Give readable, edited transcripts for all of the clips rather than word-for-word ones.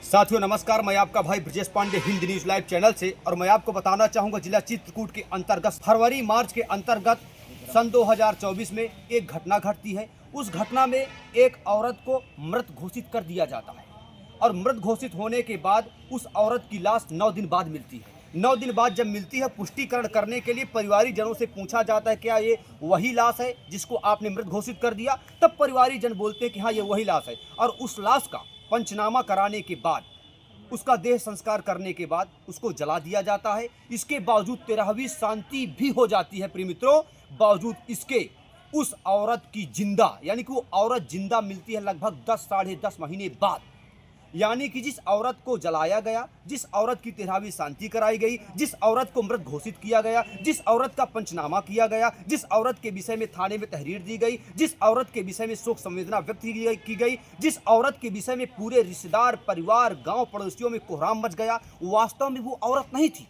साथियों नमस्कार, मैं आपका भाई Brajesh Pandey Hind news live channel से। और मैं आपको बताना चाहूँगा जिला चित्रकूट के अंतर्गत फरवरी मार्च के अंतर्गत सन 2024 में एक घटना घटती है। उस घटना में एक औरत को मृत घोषित कर दिया जाता है और मृत घोषित होने के बाद उस औरत की लाश 9 दिन बाद मिलती है। 9 दिन बाद जब मिलती है, पुष्टिकरण करने के लिए परिवारी जनों से पूछा जाता है क्या ये वही लाश है जिसको आपने मृत घोषित कर दिया। तब परिवारी जन बोलते हैं कि हाँ ये वही लाश है। और उस लाश का पंचनामा कराने के बाद, उसका देह संस्कार करने के बाद उसको जला दिया जाता है। इसके बावजूद 13वीं शांति भी हो जाती है प्रिय मित्रों। बावजूद इसके उस औरत की जिंदा, यानी कि वो औरत जिंदा मिलती है लगभग 10 साढ़े 10 महीने बाद। यानी कि जिस औरत को जलाया गया, जिस औरत की 13वीं शांति कराई गई, जिस औरत को मृत घोषित किया गया, जिस औरत का पंचनामा किया गया, जिस औरत के विषय में थाने में तहरीर दी गई, जिस औरत के विषय में शोक संवेदना व्यक्त की गई, जिस औरत के विषय में पूरे रिश्तेदार, परिवार, गांव पड़ोसियों में कोहराम मच गया, वास्तव में वो औरत नहीं थी।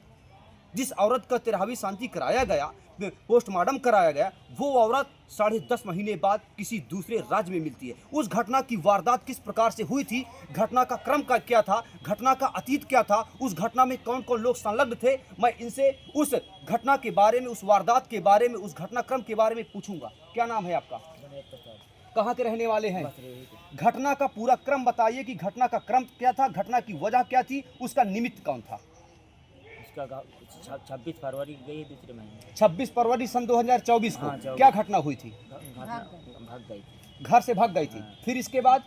जिस औरत का 13वीं शांति कराया गया, पोस्टमार्टम कराया गया, वो औरत साढ़े 10 महीने बाद किसी दूसरे राज्य में मिलती है। उस घटना की वारदात किस प्रकार से हुई थी, घटना का क्रम का क्या था, घटना का अतीत क्या था, उस घटना में कौन कौन लोग संलग्न थे, मैं इनसे उस घटना के बारे में, उस वारदात के बारे में, उस घटनाक्रम के बारे में पूछूंगा। क्या नाम है आपका? कहाँ के रहने वाले हैं? घटना का पूरा क्रम बताइए कि घटना का क्रम क्या था, घटना की वजह क्या थी, उसका निमित्त कौन था? 26 फरवरी गई दूसरे महीने। 26 फरवरी सन 2024 को। हाँ, क्या घटना हुई थी? भाग गई थी। घर से भाग गई थी। फिर इसके बाद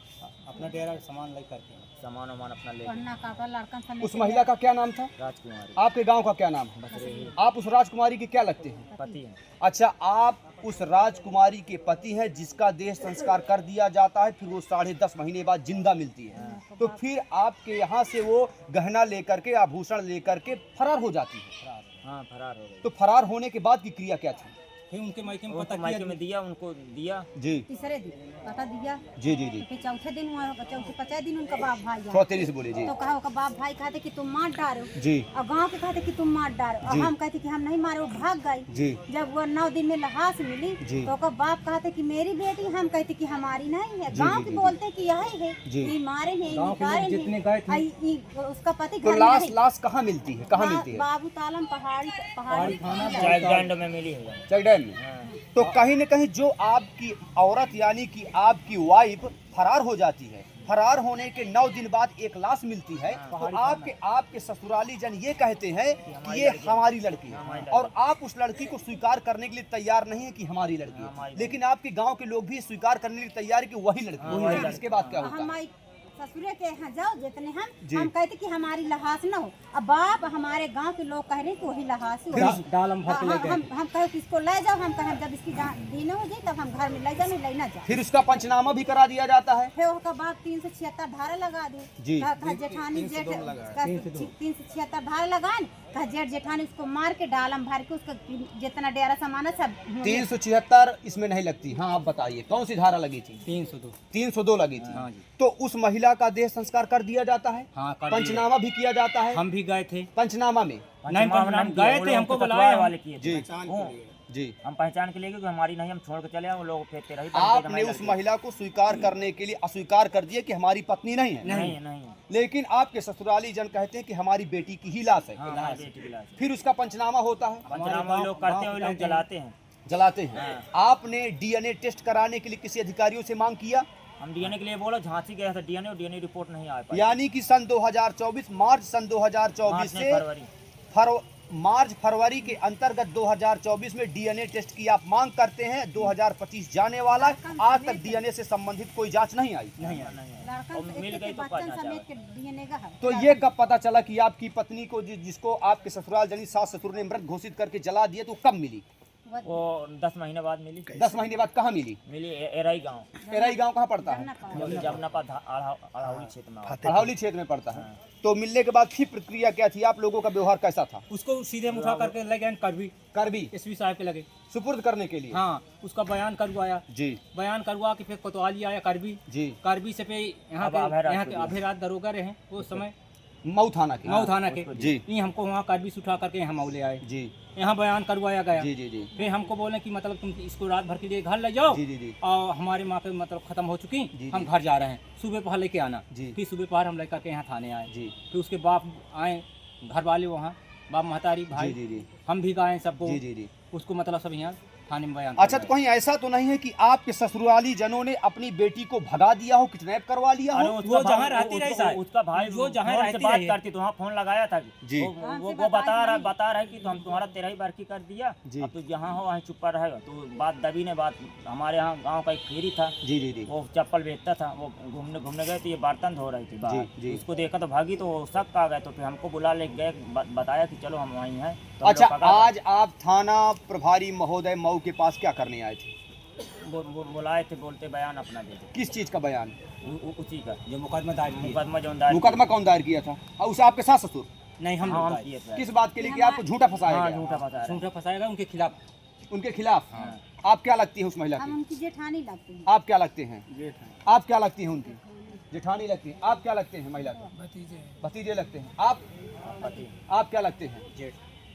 अपना डेरा सामान लेकर के, सामान अपना ले। उस महिला का क्या नाम था? राजकुमारी। आपके गांव का क्या नाम है? आप उस राजकुमारी के क्या लगते हैं? पति हैं। अच्छा, आप उस राजकुमारी के पति हैं जिसका देह संस्कार कर दिया जाता है, फिर वो साढ़े 10 महीने बाद जिंदा मिलती है। तो फिर आपके यहाँ से वो गहना लेकर के, आभूषण लेकर के फरार हो जाती है। हाँ, फरार हो गई। तो फरार होने के बाद की क्रिया क्या थी? फिर उनके मायके में पता मायके में दिया, उनको दिया जी तीसरे दिन पता दिया। जी जी जी। फिर चौथे दिन हुआ, चौथे 50 दिन उनका बाप भाई आया। थोड़ा तेजी से बोलिए जी। तो कहा उनका बाप भाई कहते कि तुम मार डालो जी और गांव के कहते कि तुम मार डालो और जी। हम कहते कि हम नहीं मारे, वो भाग गई। जी जब वो 9 दिन में लाश मिली जी। तो उसका बाप कहते कि मेरी बेटी, हम कहते कि हमारी नहीं है। जी, गांव जी, के जी, बोलते कि यही है, जी। ये मारे हैं, गांव के लोग जितने गए थे। उसका पति तो घर लाश में नहीं। लाश कहाँ मिलती है? कहाँ मिलती है? बाबू तालम पहाड़ी चाइल्ड में मिली है। चैडैन में। हाँ। तो कहीं न कहीं जो आपकी औरत यानी कि आपकी वाइफ फरार हो जाती है, फरार होने के 9 दिन बाद एक लाश मिलती है, तो आपके ससुराली जन ये कहते हैं कि ये हमारी लड़की है, और आप उस लड़की को स्वीकार करने के लिए तैयार नहीं है कि हमारी लड़की है। लेकिन आपके गांव के लोग भी स्वीकार करने के लिए तैयार है कि वही लड़की है। इसके बाद क्या होता है? ससुरे के यहाँ जाओ जितने जी। हम कहते कि हमारी लहास न हो। अब बाप हमारे गांव के लोग कह रहे कि वही लहास हो। डालम भर के ले गए। हम कहे कि इसको ले जाओ, हम कहे जब इसकी दिन हो जाए तब हम घर में ले जाए, ले ना जाए। फिर उसका पंचनामा भी करा दिया जाता है। फिर उसका बाप 376 धारा लगा दे। जी। जेठानी जेठ 376 धारा लगाए, कहा जेठ जेठानी उसको मार के डालम भर के उसका जितना डेरा सामान है सब 376 इसमें नहीं लगती। हाँ, आप बताइए कौन सी धारा लगी थी? 302। 302 लगी थी। हाँ जी। तो उस महिला का देह संस्कार कर दिया जाता है, हाँ, कर दिया। पंचनामा भी किया जाता है। हम भी गए थे। पंचनामा में नहीं, हम गए थे, हमको बुलाया वाले किए थे। जी जी। हम पहचान के लिए कि हमारी नहीं, हम छोड़ के चले आए, वो लोग फिर 13 आपने उस महिला को स्वीकार करने के लिए अस्वीकार कर दिया कि हमारी पत्नी नहीं है। नहीं। लेकिन आपके ससुराली जन कहते हैं कि हमारी बेटी की ही लाश है। हाँ, हमारी बेटी की लाश है। फिर उसका पंचनामा होता है, पंचनामा वही लोग करते हैं, वही लोग जलाते हैं। जलाते हैं। आपने डीएनए टेस्ट कराने के लिए किसी अधिकारियों से मांग किया? हम डीएनए के लिए बोला, झांसी गया था डीएनए, और डीएनए रिपोर्ट नहीं आ पाई। यानी कि सन 2024 मार्च सन 2024 से मार्च फरवरी के अंतर्गत 2024 में डीएनए टेस्ट की आप मांग करते हैं। 2025 जाने वाला, आज तक डीएनए से संबंधित कोई जांच नहीं आई। मिल गई तो तो ये कब पता चला कि आपकी पत्नी को जिसको आपके ससुराल जनी सास ससुर ने मृत घोषित करके जला दिया, तो कब मिली? वो 10 महीने बाद मिली। 10 महीने बाद कहाँ मिली? मिली एराई गांव। एराई गांव कहाँ पड़ता है? जमनापा अड़ाउली क्षेत्र में। अड़ाउली क्षेत्र में पड़ता है। तो मिलने के बाद फिर प्रक्रिया क्या थी? आप लोगों का व्यवहार कैसा था? उसको सीधे उठा करके ले गए करबी एसपी साहब के लगे सुपुर्द करने के लिए। हाँ, उसका बयान करवाया जी। बयान करवा के फिर कोतवाली आया करबी जी। करबी से पे यहाँ के अभयराज दरोगा रहे उस समय। मऊ थाना के। मऊ थाना के जी ये हमको वहाँ कार्बिस उठा करके यहाँ मऊ ले आए, जी यहाँ बयान करवाया गया। जी जी जी फिर हमको बोले कि मतलब तुम इसको रात भर के लिए घर ले जाओ जी जी जी और हमारी माँ पे मतलब खत्म हो चुकी, जी, हम जी। घर जा रहे हैं, सुबह पहर लेके आना। जी। फिर सुबह पहर हम लेकर के यहाँ थाने आए। जी फिर उसके बाप आए, घर वाले वहाँ बाप महतारी जी भाई जी जी हम भी गए सबको, जी जी जी। उसको मतलब सब यहाँ थाने में बयान अच्छा, तो करवाया। कहीं ऐसा तो नहीं है कि आपके ससुराली जनों ने अपनी बेटी को भगा दिया हो, किडनैप करवा लिया अरे हो? वो जहाँ रहती रही साहब, उसका भाई वो जहाँ फोन से रहती बात रही है। करती तो वहाँ फोन लगाया था जी। वो बता रहा है कि तो हम तुम्हारा 13 बार की कर दिया, जी। अब तू जहाँ हो वहीं चुप रहेगा। तो बात दबी ने बात, हमारे यहाँ गांव का एक फेरी था, जी जी जी वो चप्पल बेचता था, वो घूमने गए तो ये बर्तन धो रही थी बाहर। जी, जी। उसको देखा तो भागी, तो वो शक आ गए, तो फिर हमको बुला ले गए, बताया कि चलो हम वहीं हैं। तो हम अच्छा, लोग पकड़ आज आप थाना प्रभारी महोदय मऊ के पास क्या करने आए थे? बुलाए थे, बोलते बयान अपना दे दे, किस चीज का बयान? उसी का जो मुकदमा दायर किया। मुकदमा जो दायर मुकदमा कौन दायर किया था? और उसे आपके सास ससुर नहीं हम हाँ, हम दायर। किए थे। किस बात के लिए कि आपको झूठा फंसाया हाँ, गया? झूठा बता रहा है। झूठा फंसाएगा उनके खिलाफ। उनके खिलाफ? हाँ। आप क्या लगती है उस महिला हम की? उनकी जेठानी लगती हैं। आप क्या लगते हैं? आप क्या लगती हैं उनकी? जेठानी लगती हैं। आप क्या लगते हैं महिला के? भतीजे लगते हैं। आप क्या लगते हैं?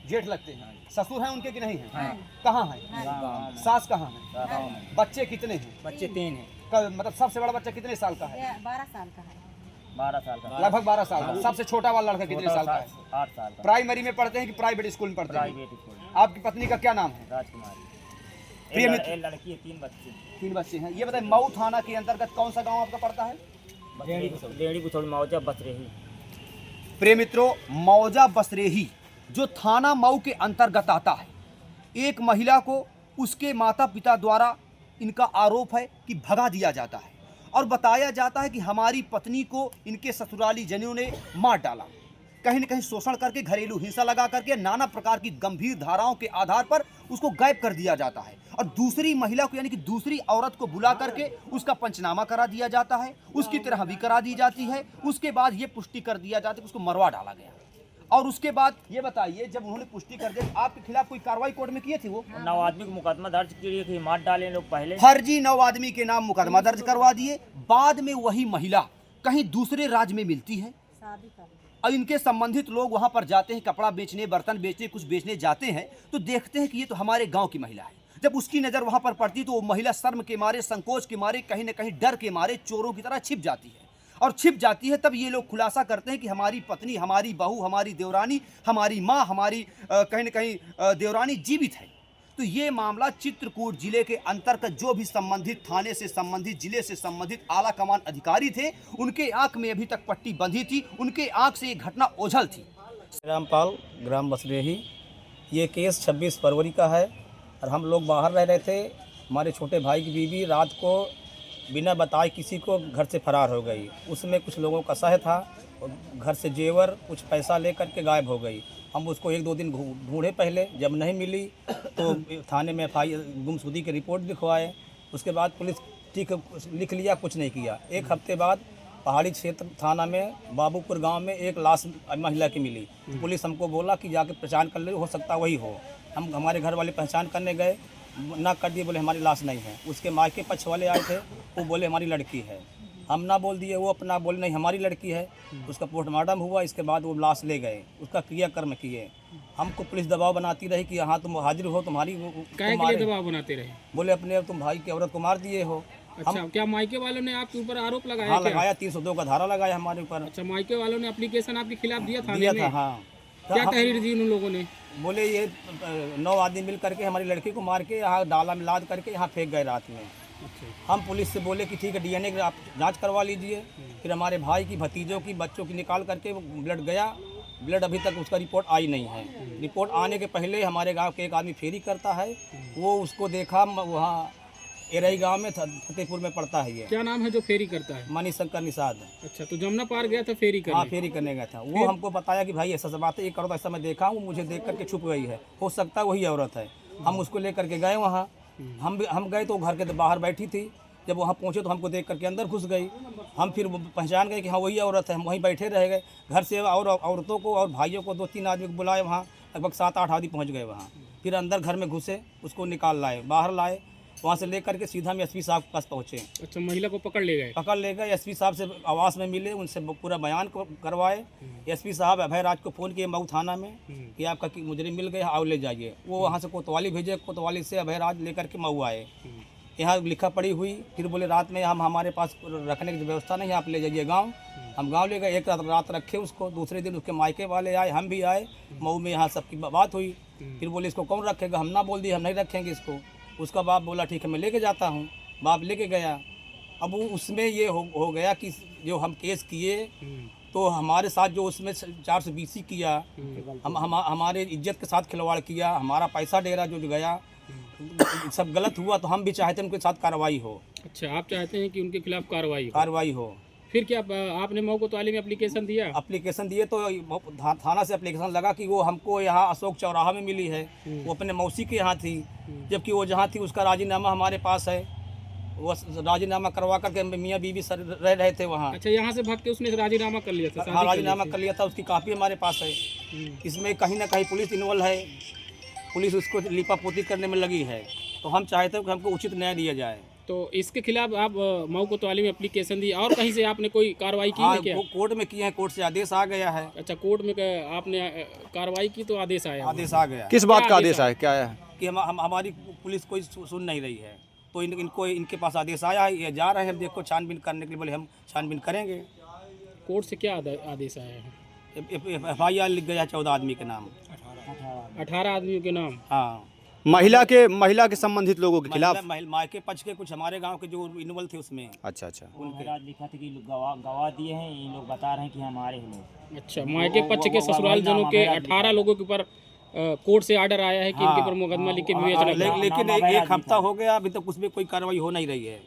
जेठ लगते हैं। ससुर हैं उनके कि नहीं हैं? हाँ। कहाँ हैं? गाँव में। सास कहाँ है? गाँव में। बच्चे कितने हैं? बच्चे 3 हैं। मतलब सबसे बड़ा बच्चा कितने साल का है? ये 12 साल का है। 12 साल का, लगभग 12 साल का। सबसे छोटा वाला लड़का कितने साल का है? 8 साल का, प्राइमरी में पढ़ते हैं कि प्राइवेट स्कूल में पढ़ते हैं? प्राइवेट स्कूल, आपकी पत्नी का क्या नाम है? राजकुमारी। प्रिय मित्र- एक लड़की है, 3 बच्चे। 3 बच्चे हैं। ये बताइए, मऊ थाना के अंतर्गत कौन सा गांव आपका पड़ता है? डेढ़ी बुथौड़ी मौजा बस रही। प्रिय मित्रों, मौजा बसरेही जो थाना मऊ के अंतर्गत आता है, एक महिला को उसके माता पिता द्वारा इनका आरोप है कि भगा दिया जाता है और बताया जाता है कि हमारी पत्नी को इनके ससुराली जनों ने मार डाला, कहीं न कहीं शोषण करके, घरेलू हिंसा लगा करके, नाना प्रकार की गंभीर धाराओं के आधार पर उसको गायब कर दिया जाता है और दूसरी महिला को यानी कि दूसरी औरत को बुला करके उसका पंचनामा करा दिया जाता है, उसकी तरह भी करा दी जाती है। उसके बाद ये पुष्टि कर दिया जाता है कि उसको मरवा डाला गया। और उसके बाद ये बताइए, जब उन्होंने पुष्टि कर दी, आपके खिलाफ कोई कार्रवाई कोर्ट में किए थे? वो 9 आदमी को मुकदमा दर्ज किए कि मार डाले लोग पहले। फर्जी 9 आदमी के नाम मुकदमा दर्ज करवा दिए। बाद में वही महिला कहीं दूसरे राज्य में मिलती है शादी कर और इनके संबंधित लोग वहां पर जाते हैं, कपड़ा बेचने, बर्तन बेचने, कुछ बेचने जाते हैं, तो देखते हैं कि ये तो हमारे गांव की महिला है। जब उसकी नज़र वहां पर पड़ती तो वो महिला शर्म के मारे, संकोच के मारे, कहीं न कहीं डर के मारे चोरों की तरह छिप जाती है और छिप जाती है। तब ये लोग खुलासा करते हैं कि हमारी पत्नी, हमारी बहू, हमारी देवरानी, हमारी माँ, हमारी कहीं न कहीं देवरानी जीवित है। तो ये मामला चित्रकूट जिले के अंतर्गत जो भी संबंधित थाने से संबंधित, जिले से संबंधित आला कमान अधिकारी थे, उनके आंख में अभी तक पट्टी बंधी थी, उनके आंख से ये घटना ओझल थी। रामपाल, ग्राम बसरेही। ये केस 26 फरवरी का है और हम लोग बाहर रह रहे थे। हमारे छोटे भाई की बीवी रात को बिना बताए किसी को घर से फरार हो गई। उसमें कुछ लोगों का सह था और घर से जेवर, कुछ पैसा लेकर के गायब हो गई। हम उसको 1-2 दिन ढूंढे पहले, जब नहीं मिली तो थाने में FIR गुमशुदगी की रिपोर्ट लिखवाए। उसके बाद पुलिस ठीक लिख लिया, कुछ नहीं किया। 1 हफ्ते बाद पहाड़ी क्षेत्र थाना में बाबूपुर गांव में एक लाश महिला की मिली। पुलिस हमको बोला कि जाके पहचान कर ले, हो सकता वही हो। हम हमारे घर वाले पहचान करने गए, ना कर दिए, बोले हमारी लाश नहीं है। उसके मायके पक्ष वाले आए थे, वो बोले हमारी लड़की है। हम ना बोल दिए, वो अपना बोले नहीं हमारी लड़की है। उसका पोस्टमार्टम हुआ, इसके बाद वो लाश ले गए, उसका क्रियाकर्म किए। हमको पुलिस दबाव बनाती रही कि हाँ तुम हाजिर हो, तुम्हारी काय के लिए दबाव बनाते रहे? बोले अपने तुम भाई की औरत को मार दिए हो। अच्छा, क्या मायके वालों ने आपके ऊपर आरोप लगाया? हाँ क्या? लगाया, 302 का धारा लगाया हमारे ऊपर। अच्छा, मायके वालों ने एप्लीकेशन आपके खिलाफ दिया थाने दिया में? था, हाँ। क्या तहरीर दी उन लोगों ने? बोले ये 9 आदमी मिल करके हमारी लड़की को मार के यहाँ डाला में लाद करके यहाँ फेंक गए रात में। अच्छा, हम पुलिस से बोले कि ठीक है DNA की आप जांच करवा लीजिए। फिर हमारे भाई की, भतीजों की, बच्चों की निकाल करके वो ब्लड गया। ब्लड अभी तक उसका रिपोर्ट आई नहीं है। रिपोर्ट आने के पहले हमारे गांव के एक आदमी फेरी करता है, वो उसको देखा वहाँ एरई गांव में, फतेहपुर में पड़ता है ये। क्या नाम है जो फेरी करता है? मणिशंकर निषाद। अच्छा, तो जमुना पार गया था फेरी हाँ, करने? फेरी करने गया था। वो हमको बताया कि भाई ऐसा बात है, ये करो तो ऐसा मैं देखा हूँ, मुझे देख करके छुप गई है, हो सकता है वही औरत है। हम उसको लेकर के गए वहाँ। हम गए तो घर के बाहर बैठी थी। जब वहाँ पहुँचे तो हमको देख करके अंदर घुस गई। हम फिर पहचान गए कि हाँ वही औरत है। हम वहीं बैठे रह गए। घर से और औरतों को और भाइयों को 2-3 आदमी को बुलाए, वहाँ लगभग 7-8 आदमी पहुँच गए वहाँ। फिर अंदर घर में घुसे, उसको निकाल लाए, बाहर लाए। वहाँ से लेकर के सीधा हम एसपी साहब के पास पहुँचे। अच्छा, महिला को पकड़ ले गए? पकड़ ले गए, एसपी साहब से आवास में मिले, उनसे पूरा बयान करवाए। एसपी साहब अभय राज को फ़ोन किए मऊ थाना में कि आपका मुजरिम मिल गए, आओ ले जाइए। वो वहाँ से कोतवाली भेजे, कोतवाली से अभय राज लेकर के मऊ आए। यहाँ लिखा पड़ी हुई, फिर बोले रात में हम हमारे पास रखने की व्यवस्था नहीं है, आप ले जाइए गाँव। हम गांव ले गए, एक रात रखे उसको। दूसरे दिन उसके मायके वाले आए, हम भी आए मऊ में, यहाँ सबकी बात हुई। फिर बोले इसको कौन रखेगा, हम ना बोल दिए हम नहीं रखेंगे इसको। उसका बाप बोला ठीक है मैं लेके जाता हूँ। बाप लेके गया। अब उसमें ये हो गया कि जो हम केस किए तो हमारे साथ जो उसमें 420 किया, हमारे इज्जत के साथ खिलवाड़ किया, हमारा पैसा डेरा जो गया, सब गलत हुआ। तो हम भी चाहते हैं उनके साथ कार्रवाई हो। अच्छा, आप चाहते हैं कि उनके खिलाफ कार्रवाई हो। फिर क्या आपने मऊ कोतवाली में एप्लीकेशन दिया? एप्लीकेशन दिए तो थाना से एप्लीकेशन लगा कि वो हमको यहाँ अशोक चौराहा में मिली है, वो अपने मौसी के यहाँ थी, जबकि वो जहाँ थी उसका राजीनामा हमारे पास है। वो राजीनामा करवा करके मियाँ बीवी रह रहे थे वहाँ। अच्छा, यहाँ से भाग के उसने राजीनामा कर लिया था? हाँ, राजीनामा कर लिया था, उसकी कापी हमारे पास है। इसमें कहीं ना कहीं पुलिस इन्वॉल्व है, पुलिस उसको लिपापोती करने में लगी है। तो हम चाहते हैं कि हमको उचित न्याय दिया जाए। तो इसके खिलाफ आप मऊ कोतवाली में एप्लीकेशन दी और कहीं से आपने कोई कार्रवाई की है क्या? कोर्ट में किए हैं, कोर्ट से आदेश आ गया है। अच्छा, कोर्ट में आपने कार्रवाई की तो आदेश आया? आदेश आ गया। किस बात का आदेश आया, क्या है? कि हमारी पुलिस कोई सुन नहीं रही है, तो इनको इनके पास आदेश आया है, ये जा रहे हैं देखो छानबीन करने के लिए। बोले हम छानबीन करेंगे। कोर्ट से क्या आदेश आया है? FIR लिख गया 14 आदमी के नाम, 18 आदमियों के नाम। हाँ, महिला के संबंधित लोगों के खिलाफ? मायके पक्ष के कुछ हमारे गांव के जो इन्वॉल्व थे उसमें। अच्छा अच्छा। उनके लिखा था कि गवाह दिए हैं, ये लोग बता रहे हैं कि हमारे हैं लोग। अच्छा, मायके पक्ष के ससुराल जनों के 18 लोगों के ऊपर कोर्ट से आर्डर आया है कि इनके ऊपर मुकदमा लिख के विवेचना। लेकिन एक हफ्ता हो गया, अभी तक उसमें कोई कार्रवाई हो नहीं रही है।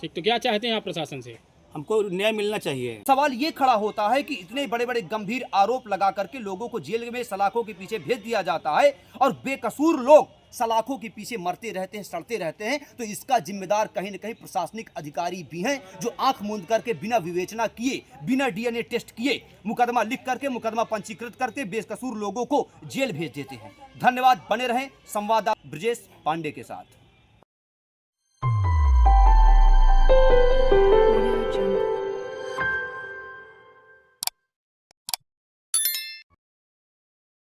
ठीक, तो क्या चाहते हैं आप प्रशासन से? हमको न्याय मिलना चाहिए। सवाल ये खड़ा होता है कि इतने बड़े बड़े गंभीर आरोप लगा करके लोगों को जेल में सलाखों के पीछे भेज दिया जाता है और बेकसूर लोग सलाखों के पीछे मरते रहते हैं, सड़ते रहते हैं। तो इसका जिम्मेदार कहीं न कहीं प्रशासनिक अधिकारी भी हैं, जो आंख मूंद करके बिना विवेचना किए, बिना DNA टेस्ट किए मुकदमा लिख करके, मुकदमा पंजीकृत करके बेकसूर लोगों को जेल भेज देते हैं। धन्यवाद। बने रहें संवाददाता ब्रजेश पांडे के साथ।